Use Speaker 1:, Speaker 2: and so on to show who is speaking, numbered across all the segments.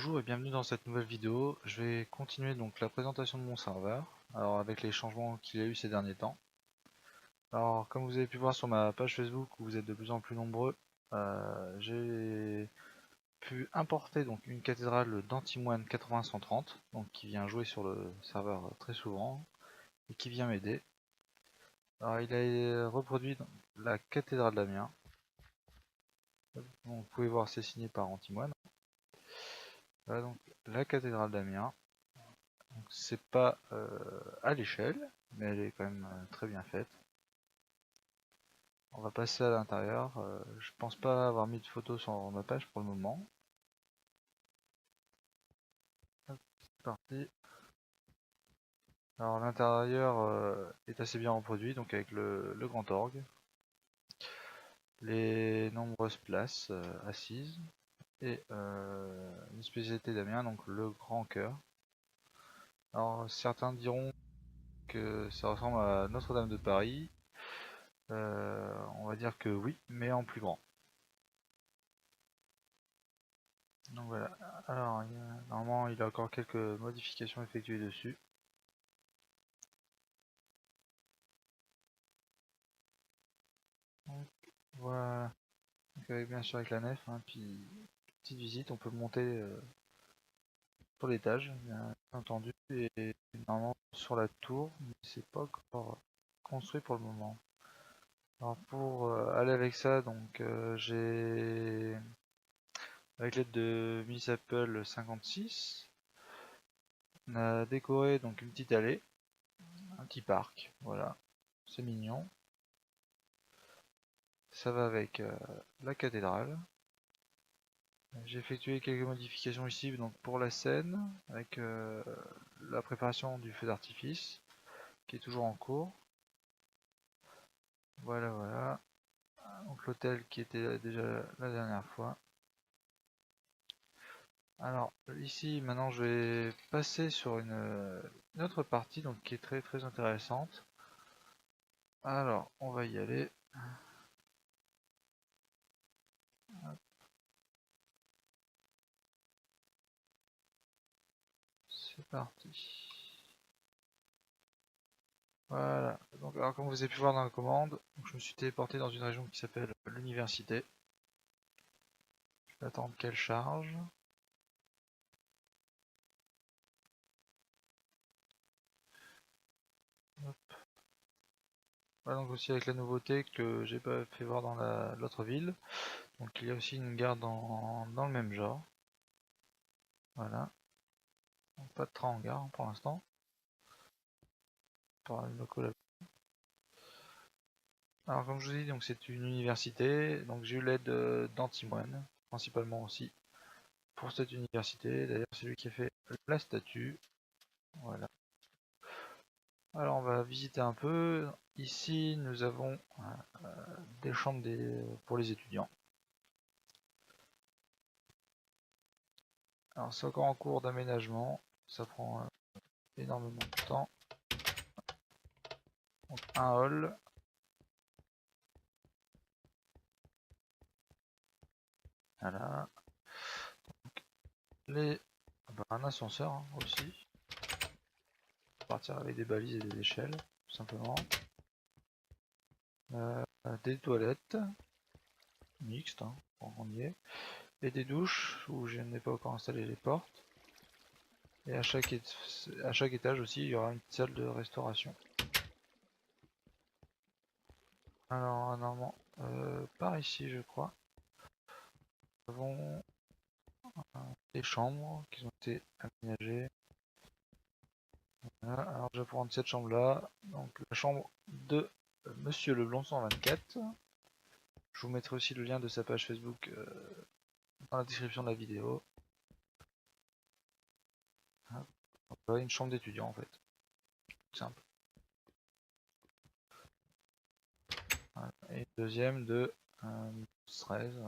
Speaker 1: Bonjour et bienvenue dans cette nouvelle vidéo. Je vais continuer donc la présentation de mon serveur, alors avec les changements qu'il y a eu ces derniers temps. Alors comme vous avez pu voir sur ma page Facebook où vous êtes de plus en plus nombreux, j'ai pu importer donc une cathédrale d'Antimoine 80-130, donc qui vient jouer sur le serveur très souvent et qui vient m'aider. Alors il a reproduit la cathédrale d'Amiens. Donc, vous pouvez voir c'est signé par Antimoine. Voilà donc la cathédrale d'Amiens. C'est pas à l'échelle, mais elle est quand même très bien faite. On va passer à l'intérieur. Je pense pas avoir mis de photos sur ma page pour le moment. Hop, c'est parti. Alors l'intérieur est assez bien reproduit, donc avec le grand orgue, les nombreuses places assises et une spécialité d'Amiens, donc le grand cœur. Alors certains diront que ça ressemble à Notre-Dame de Paris. On va dire que oui, mais en plus grand. Donc voilà, alors normalement il a encore quelques modifications effectuées dessus. Donc, voilà, donc avec, bien sûr avec la nef, hein, puis petite visite, on peut monter sur l'étage, bien entendu, et normalement sur la tour, mais c'est pas encore construit pour le moment. Alors pour aller avec ça, donc j'ai avec l'aide de Miss Apple 56, on a décoré donc une petite allée, un petit parc, voilà, c'est mignon. Ça va avec la cathédrale. J'ai effectué quelques modifications ici donc pour la scène, avec la préparation du feu d'artifice, qui est toujours en cours. Voilà, voilà. Donc l'hôtel qui était déjà la dernière fois. Alors ici maintenant je vais passer sur une autre partie donc qui est très très intéressante. Alors on va y aller. C'est parti. Voilà, donc alors comme vous avez pu voir dans la commande, donc, je me suis téléporté dans une région qui s'appelle l'université. Je vais attendre qu'elle charge. Hop. Voilà, donc aussi avec la nouveauté que j'ai pas fait voir dans l'autre ville. Donc il y a aussi une gare dans le même genre. Voilà. Donc, pas de train en gare pour l'instant. Alors comme je vous ai dit, donc c'est une université. Donc j'ai eu l'aide d'Antimoine, principalement aussi, pour cette université. D'ailleurs c'est lui qui a fait la statue. Voilà. Alors on va visiter un peu. Ici nous avons des chambres pour les étudiants. Alors c'est encore en cours d'aménagement, ça prend énormément de temps. Donc un hall. Voilà. Un ascenseur hein, aussi. Partir avec des balises et des échelles, tout simplement. Des toilettes mixtes, hein, on y est. Et des douches où je n'ai pas encore installé les portes. Et à chaque étage aussi, il y aura une salle de restauration. Alors, normalement, par ici, je crois, nous avons des chambres qui ont été aménagées. Voilà. Alors, je vais prendre cette chambre-là. Donc, la chambre de Monsieur Leblond 124. Je vous mettrai aussi le lien de sa page Facebook dans la description de la vidéo. Voilà, une chambre d'étudiant en fait. Simple. Voilà. Et deuxième de 13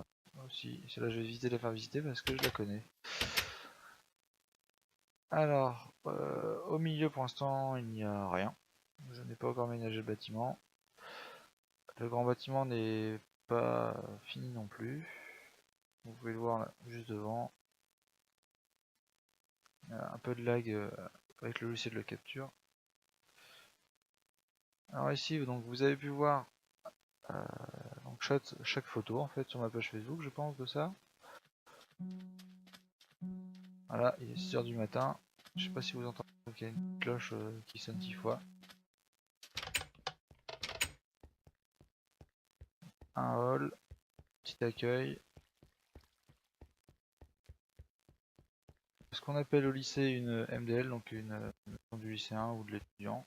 Speaker 1: aussi. Celle-là, je vais éviter de la faire visiter parce que je la connais. Alors, au milieu pour l'instant, il n'y a rien. Je n'ai pas encore ménagé le bâtiment. Le grand bâtiment n'est pas fini non plus. Vous pouvez le voir là, juste devant. Un peu de lag avec le logiciel de capture. Alors ici, donc vous avez pu voir donc chaque photo en fait sur ma page Facebook, je pense de ça. Voilà, il est 6 h du matin. Je sais pas si vous entendez, il y a une cloche qui sonne 6 fois. Un hall, petit accueil. Ce qu'on appelle au lycée une MDL, donc une maison du lycéen ou de l'étudiant.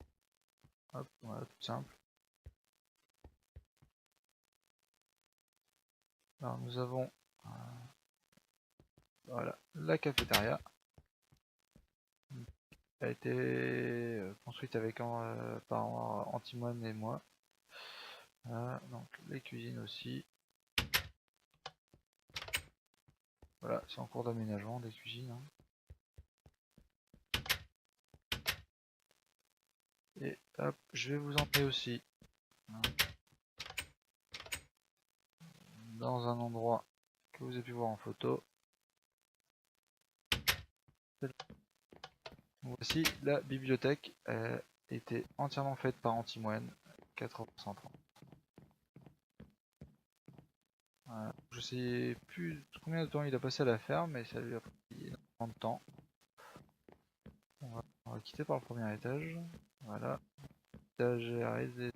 Speaker 1: Hop, voilà, tout simple. Alors nous avons voilà, la cafétéria. Elle a été construite avec par Antimoine et moi. Voilà, donc les cuisines aussi. Voilà, c'est en cours d'aménagement des cuisines. Hein. Et hop, je vais vous emmener aussi hein, dans un endroit que vous avez pu voir en photo. Voici la bibliothèque. Elle était entièrement faite par Antimoine, 430. Voilà. Je sais plus combien de temps il a passé à la ferme, mais ça lui a pris énormément de temps. On va quitter par le premier étage. Voilà. Étage RS.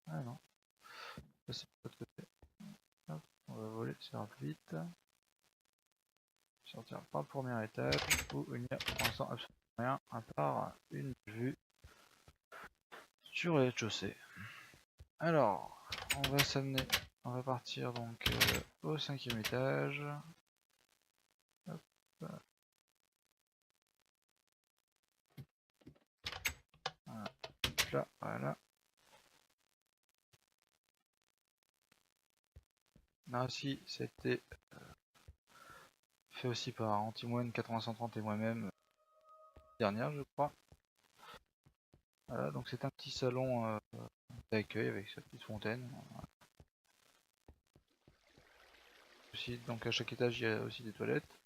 Speaker 1: Ah non. Ça c'est de l'autre côté. Hop, on va voler, ça va plus vite. Sortir par le premier étage où il n'y a pour l'instant absolument rien à part une vue sur le rez-de-chaussée. Alors, on va s'amener, on va partir donc au 5e étage. Hop. Voilà. Là, voilà. Là aussi, c'était fait aussi par Antimoine 430 et moi-même dernière, je crois. Voilà, donc c'est un petit salon d'accueil avec sa petite fontaine. Aussi, donc à chaque étage, il y a aussi des toilettes.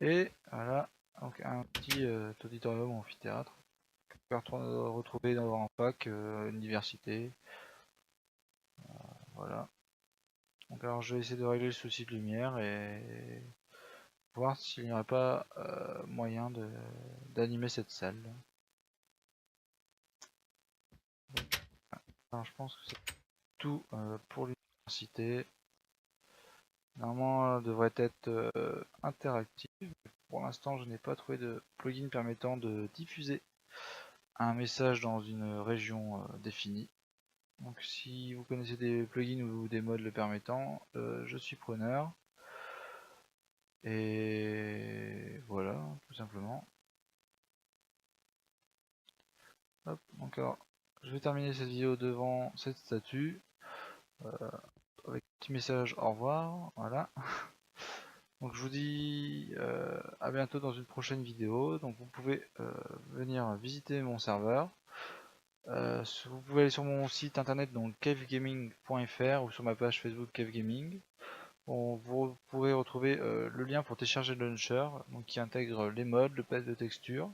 Speaker 1: Et voilà, donc un petit auditorium ou amphithéâtre. On peut retrouver dans un fac, université. Voilà. Donc alors je vais essayer de régler le souci de lumière et voir s'il n'y aurait pas moyen d'animer cette salle. Alors je pense que c'est tout pour l'université. Normalement, elle devrait être interactive. Pour l'instant, je n'ai pas trouvé de plugin permettant de diffuser un message dans une région définie. Donc si vous connaissez des plugins ou des modes le permettant, je suis preneur. Et voilà, tout simplement. Hop, donc alors, je vais terminer cette vidéo devant cette statue. Avec un petit message au revoir. Voilà. Donc je vous dis à bientôt dans une prochaine vidéo. Donc vous pouvez venir visiter mon serveur. Vous pouvez aller sur mon site internet donc cavegaming.fr ou sur ma page Facebook cavegaming. Bon, vous pourrez retrouver le lien pour télécharger le launcher donc qui intègre les modes, le pack de texture,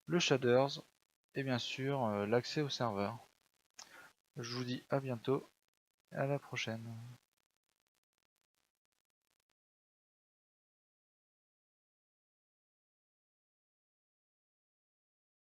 Speaker 1: le shaders et bien sûr l'accès au serveur. Je vous dis à bientôt et à la prochaine.